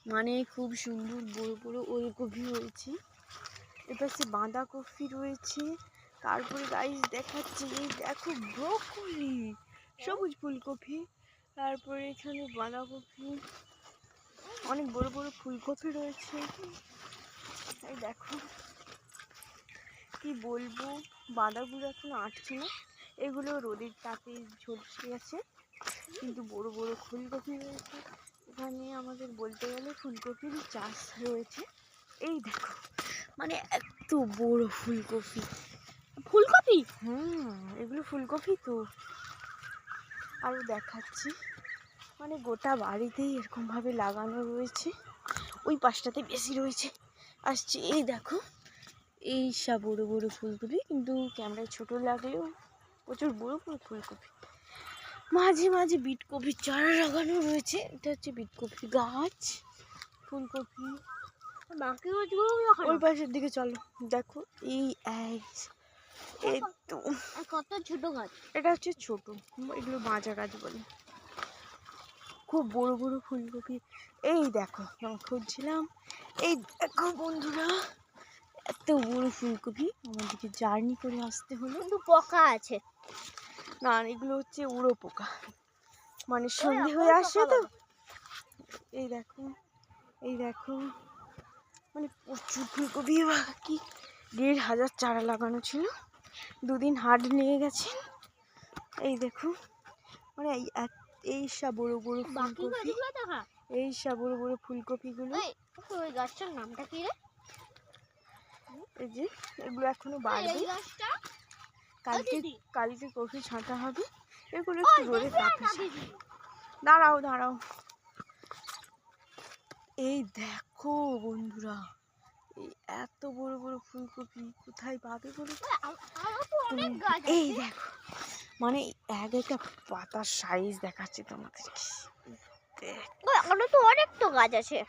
মানে খুব সুন্দর বড় বড় ওলকপি হয়েছে। এপাশে বাঁধাকপি রয়েছে। তারপরে গাইস দেখাচ্ছি, এই দেখো ব্রোকলি, সবুজ ফুলকপি। তারপরে এখানে বাঁধাকপি, অনেক বড় বড় ফুলকপি রয়েছে। এই দেখো কি বলবো, বাঁধাগুলো এখন আটছে না, এগুলো রোদের তাপে ঝলসে গেছে, কিন্তু বড় বড় ফুলকপি রয়েছে। এখানে আমাদের বলতে গেলে ফুলকপির চাষ রয়েছে। এই দেখো মানে এত বড় ফুলকপি, ফুলকপি এগুলো ফুলকপি তো। আরও দেখাচ্ছি, মানে গোটা বাড়িতেই এরকমভাবে লাগানো রয়েছে। ওই পাশটাতে বেশি রয়েছে, আসছে। এই দেখো এই সব বড়ো বড়ো ফুলকপি, কিন্তু ক্যামেরায় ছোট লাগলেও প্রচুর বড়ো বড়ো ফুলকপি। মাঝে মাঝে বিটকপির চারা লাগানো রয়েছে। এটা হচ্ছে বিটকপি গাছ। ফুলকপি বাকি ওই পাশের দিকে চলো, দেখো এই তো কত ছোট গাছ। এটা হচ্ছে ছোট, এগুলো বাঁচা গাছ বলে। খুব বড় বড় ফুলকপি। এই দেখো খুঁজছিলাম, এই দেখো বন্ধুরা এত বড় ফুলকপি, আমাদেরকে জার্নি করে আসতে হলো। কিন্তু পোকা আছে না, এগুলো হচ্ছে উড়ো পোকা, মানে সন্ধে হয়ে আসছে তো। এই দেখো, এই দেখো মানে প্রচুর ফুলকপি। বাকি ১,৫০০ চারা লাগানো ছিল, দুদিন হাট নিয়ে গেছেন। এই দেখো মানে এই সব বড় বড় ফুলকপি, এই সব বড় বড় ফুলকপিগুলো। ওই গাছটার নামটা কি রে? এই যে এগুলো এখনো বাড়বে, কালকে কফি ছাঁটা হবে। এগুলো একটু রোদে তাপে। দাঁড়াও দাঁড়াও, এই দেখো বন্ধুরা, এই এত বড় বড় ফুলকপি কোথায় পাবে বলো? এই দেখো মানে এক একটা পাতার সাইজ দেখাচ্ছে তোমাদের। আরো তো অনেক তো গাছ আছে,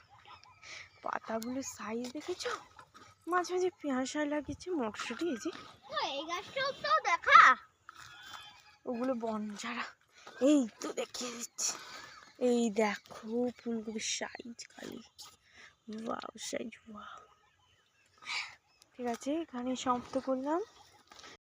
পাতাগুলোর সাইজ দেখেছো? মাঝে মাঝে পেঁয়াজ লাগিয়েছে, মটরশুঁটি। এই যে এই গাছটাও তো দেখা, ওগুলো বনঝাড়া। এই তো দেখিয়ে দিচ্ছি, এই দেখো ফুলকপির সাইজ, খালি ওয়াও সাইজ, ওয়াও। ঠিক আছে, এখানে সমাপ্ত করলাম।